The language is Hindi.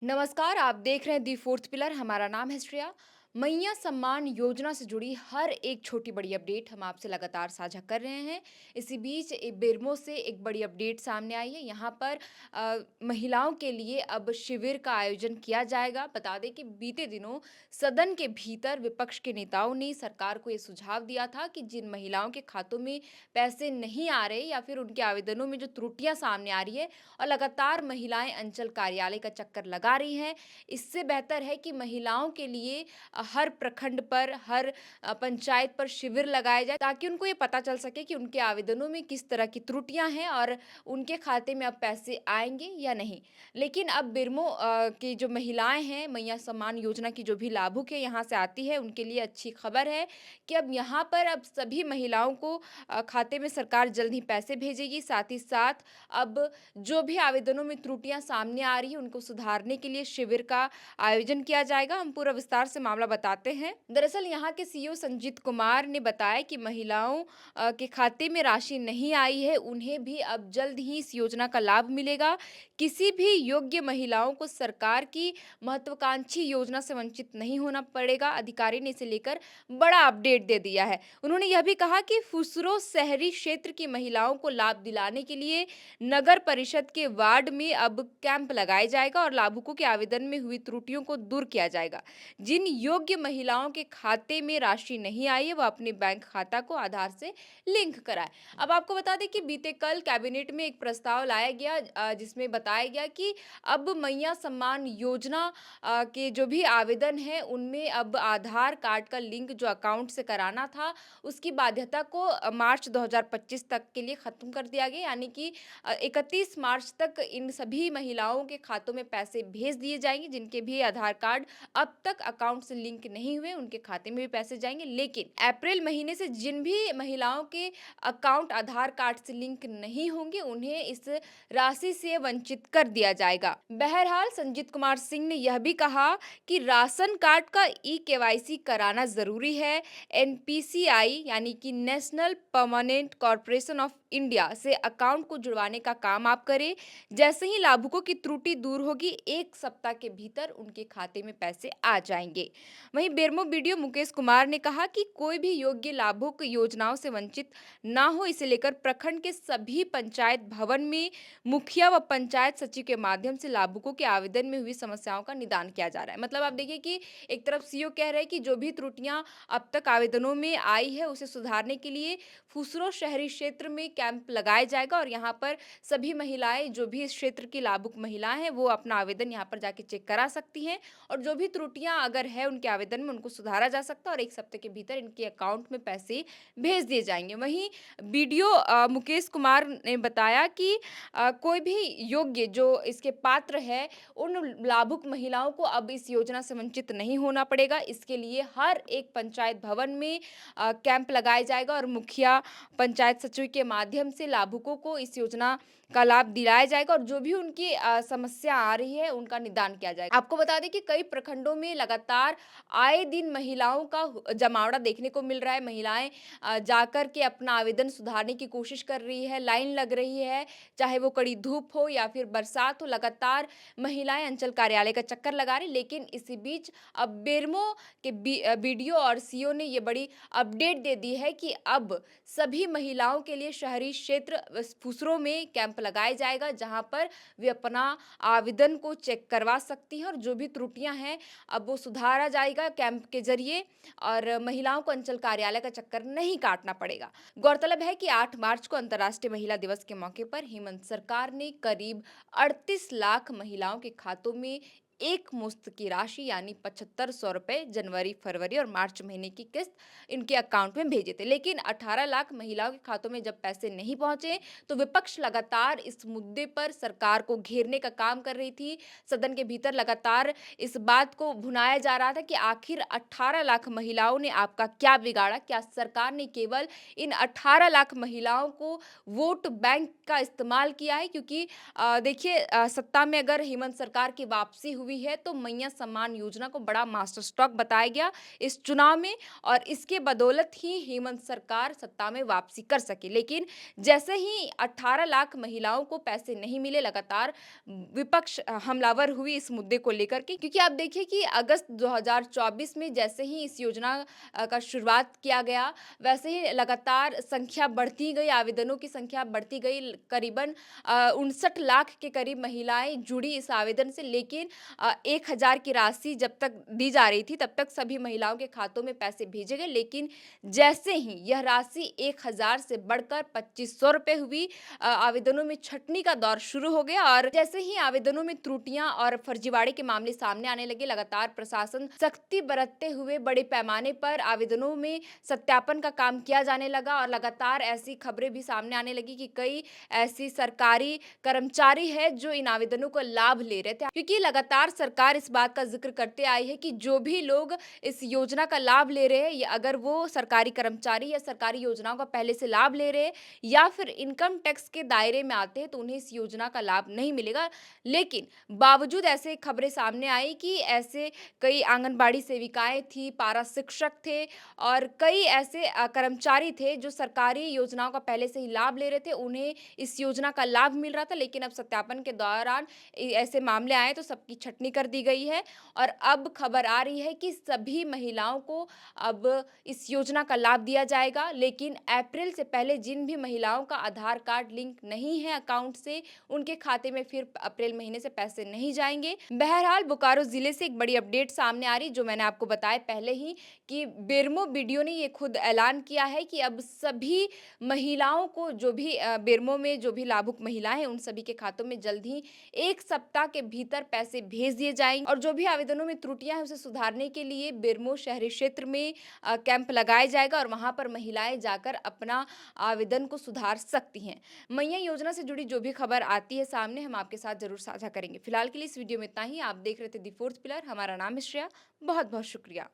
नमस्कार, आप देख रहे हैं दी फोर्थ पिलर। हमारा नाम है श्रेया। मैया सम्मान योजना से जुड़ी हर एक छोटी बड़ी अपडेट हम आपसे लगातार साझा कर रहे हैं। इसी बीच बेरमो से एक बड़ी अपडेट सामने आई है। यहाँ पर महिलाओं के लिए अब शिविर का आयोजन किया जाएगा। बता दें कि बीते दिनों सदन के भीतर विपक्ष के नेताओं ने सरकार को ये सुझाव दिया था कि जिन महिलाओं के खातों में पैसे नहीं आ रहे या फिर उनके आवेदनों में जो त्रुटियां सामने आ रही है और लगातार महिलाएं अंचल कार्यालय का चक्कर लगा रही हैं, इससे बेहतर है कि महिलाओं के लिए हर प्रखंड पर, हर पंचायत पर शिविर लगाए जाए ताकि उनको ये पता चल सके कि उनके आवेदनों में किस तरह की त्रुटियां हैं और उनके खाते में अब पैसे आएंगे या नहीं। लेकिन अब बिरमो की जो महिलाएं हैं, मैया सम्मान योजना की जो भी लाभुक है यहाँ से आती है, उनके लिए अच्छी खबर है कि अब यहाँ पर अब सभी महिलाओं को खाते में सरकार जल्द ही पैसे भेजेगी। साथ ही साथ अब जो भी आवेदनों में त्रुटियां सामने आ रही हैं, उनको सुधारने के लिए शिविर का आयोजन किया जाएगा। हम पूरा विस्तार से मामला बताते हैं। दरअसल यहाँ के सीईओ संजीत कुमार ने बताया कि महिलाओं के खाते में राशि नहीं आई है, उन्हें भी अब जल्द ही इस योजना का लाभ मिलेगा। किसी भी योग्य महिलाओं को सरकार की महत्वाकांक्षी योजना से वंचित नहीं होना पड़ेगा। अधिकारी ने इसे लेकर बड़ा अपडेट दे दिया है। उन्होंने यह भी कहा कि फुसरो शहरी क्षेत्र की महिलाओं को लाभ दिलाने के लिए नगर परिषद के वार्ड में अब कैंप लगाया जाएगा और लाभुकों के आवेदन में हुई त्रुटियों को दूर किया जाएगा। जिन योग्य महिलाओं के खाते में राशि नहीं आई है, वह अपने बैंक खाता को आधार से लिंक कराए। अब आपको बता दें कि बीते कल कैबिनेट में एक प्रस्ताव लाया गया, जिसमें बताया गया कि अब मैया सम्मान योजना के जो भी आवेदन है उनमें अब आधार कार्ड का लिंक जो अकाउंट से कराना था, उसकी बाध्यता को मार्च 2025 तक के लिए खत्म कर दिया गया। यानी कि 31 मार्च तक इन सभी महिलाओं के खातों में पैसे भेज दिए जाएंगे। जिनके भी आधार कार्ड अब तक अकाउंट से लिंक नहीं हुए, उनके खाते में भी पैसे जाएंगे। लेकिन अप्रैल महीने से जिन भी महिलाओं के अकाउंट आधार कार्ड से लिंक नहीं होंगे, उन्हें इस राशि से वंचित कर दिया जाएगा। बहरहाल संजीत कुमार सिंह ने यह भी कहा कि राशन कार्ड का ई केवाईसी कराना जरूरी है। एनपीसीआई यानी कि national permanent corporation of India से अकाउंट को जुड़वाने का काम आप करें। जैसे ही लाभुकों की त्रुटि दूर होगी, 1 सप्ताह के भीतर उनके खाते में पैसे आ जाएंगे। वहीं बेरमो बीडीओ मुकेश कुमार ने कहा कि कोई भी योग्य लाभुक योजनाओं से वंचित ना हो, इसे लेकर प्रखंड के सभी पंचायत भवन में मुखिया व पंचायत सचिव के माध्यम से लाभुकों के आवेदन में हुई समस्याओं का निदान किया जा रहा है। मतलब आप देखिए कि एक तरफ सीईओ कह रहे हैं कि जो भी त्रुटियां अब तक आवेदनों में आई है, उसे सुधारने के लिए फुसरो शहरी क्षेत्र में कैंप लगाया जाएगा और यहाँ पर सभी महिलाएं, जो भी इस क्षेत्र की लाभुक महिलाएं हैं, वो अपना आवेदन यहाँ पर जाके चेक करा सकती हैं और जो भी त्रुटियां अगर है उनके आवेदन में, उनको सुधारा जा सकता है और 1 सप्ताह के भीतर इनके अकाउंट में पैसे भेज दिए जाएंगे। वहीं बीडीओ मुकेश कुमार ने बताया कि कोई भी योग्य जो इसके पात्र है, उन लाभुक महिलाओं को अब इस योजना से वंचित नहीं होना पड़ेगा। इसके लिए हर एक पंचायत भवन में कैंप लगाया जाएगा और मुखिया पंचायत सचिव के माध्यम से लाभुकों को इस योजना का लाभ दिलाया जाएगा और जो भी उनकी समस्या आ रही है, उनका निदान किया जाएगा। आपको बता दें कि कई प्रखंडों में लगातार आए दिन महिलाओं का जमावड़ा देखने को मिल रहा है। महिलाएं जाकर के अपना आवेदन सुधारने की कोशिश कर रही है, लाइन लग रही है, चाहे वो कड़ी धूप हो या फिर बरसात हो, लगातार महिलाएं अंचल कार्यालय का चक्कर लगा रही। लेकिन इसी बीच अब बेरमो के बीडीओ और सीओ ने ये बड़ी अपडेट दे दी है कि अब सभी महिलाओं के लिए शहरी क्षेत्र फुसरों में कैंप लगाया जाएगा, जहां पर वे अपना आवेदन को चेक करवा सकती हैं और जो भी त्रुटियां हैं, अब वो सुधारा जाएगा कैंप के जरिए और महिलाओं को अंचल कार्यालय का चक्कर नहीं काटना पड़ेगा। गौरतलब है कि 8 मार्च को अंतर्राष्ट्रीय महिला दिवस के मौके पर हेमंत सरकार ने करीब 38 लाख महिलाओं के खातों में एक मुश्त की राशि यानी 7500 रुपए जनवरी, फरवरी और मार्च महीने की किस्त इनके अकाउंट में भेजे थे। लेकिन 18 लाख महिलाओं के खातों में जब पैसे नहीं पहुंचे, तो विपक्ष लगातार इस मुद्दे पर सरकार को घेरने का काम कर रही थी। सदन के भीतर लगातार इस बात को भुनाया जा रहा था कि आखिर 18 लाख महिलाओं ने आपका क्या बिगाड़ा? क्या सरकार ने केवल इन 18 लाख महिलाओं को वोट बैंक का इस्तेमाल किया है? क्योंकि देखिए, सत्ता में अगर हेमंत सरकार की वापसी हुई हुई है तो मैया सम्मान योजना को बड़ा मास्टर स्ट्रोक बताया गया इस चुनाव में और इसके बदौलत ही हेमंत सरकार सत्ता में वापसी कर सकी। लेकिन जैसे ही 18 लाख महिलाओं को पैसे नहीं मिले, लगातार विपक्ष हमलावर हुई इस मुद्दे को लेकर के, क्योंकि आप देखिए कि अगस्त 2024 में जैसे ही इस योजना का शुरुआत किया गया, वैसे ही लगातार संख्या बढ़ती गई, आवेदनों की संख्या बढ़ती गई। करीबन 59 लाख के करीब महिलाएं जुड़ी इस आवेदन से, लेकिन 1000 की राशि जब तक दी जा रही थी तब तक सभी महिलाओं के खातों में पैसे भेजे गए। लेकिन जैसे ही यह राशि 1000 से बढ़कर 2500 रुपए हुई, आवेदनों में छटनी का दौर शुरू हो गया और जैसे ही आवेदनों में त्रुटियां और फर्जीवाड़े के मामले सामने आने लगे, लगातार प्रशासन सख्ती बरतते हुए बड़े पैमाने पर आवेदनों में सत्यापन का काम किया जाने लगा और लगातार ऐसी खबरें भी सामने आने लगी कि कई ऐसी सरकारी कर्मचारी है जो इन आवेदनों का लाभ ले रहे थे, क्योंकि लगातार सरकार इस बात का जिक्र करते आई है कि जो भी लोग इस योजना का लाभ ले रहे हैं, या अगर वो सरकारी कर्मचारी या सरकारी योजनाओं का पहले से लाभ ले रहे हैं या फिर इनकम टैक्स के दायरे में आते हैं, तो उन्हें इस योजना का लाभ नहीं मिलेगा। लेकिन बावजूद ऐसे खबरें सामने आई कि ऐसे कई आंगनबाड़ी सेविकाएं थी, पारा शिक्षक थे और कई ऐसे कर्मचारी थे जो सरकारी योजनाओं का पहले से ही लाभ ले रहे थे, उन्हें इस योजना का लाभ मिल रहा था। लेकिन अब सत्यापन के दौरान ऐसे मामले आए तो सबकी छटनी कर दी गई है और अब खबर आ रही है कि सभी महिलाओं को अब इस योजना का लाभ दिया जाएगा। लेकिन अप्रैल से पहले जिन भी महिलाओं का आधार कार्ड लिंक नहीं है अकाउंट से, उनके खाते में फिर अप्रैल महीने से पैसे नहीं जाएंगे। बहरहाल बोकारो जिले से एक बड़ी अपडेट सामने आ रही, जो मैंने आपको बताया पहले ही कि बेरमो बीडीओ ने ये खुद ऐलान किया है कि अब सभी महिलाओं को, जो भी बेरमो में जो भी लाभुक महिलाएं हैं, उन सभी के खातों में जल्द ही 1 सप्ताह के भीतर पैसे भेज दिए जाएंगे और जो भी आवेदनों में त्रुटियां हैं उसे सुधारने के लिए बेरमो शहरी क्षेत्र में कैंप लगाया जाएगा और वहां पर महिलाएं जाकर अपना आवेदन को सुधार सकती हैं। मैया योजना से जुड़ी जो भी खबर आती है सामने, हम आपके साथ जरूर साझा करेंगे। फिलहाल के लिए इस वीडियो में इतना ही। आप देख रहे थे दी फोर्थ पिलर, हमारा नाम है श्रेया। बहुत बहुत शुक्रिया।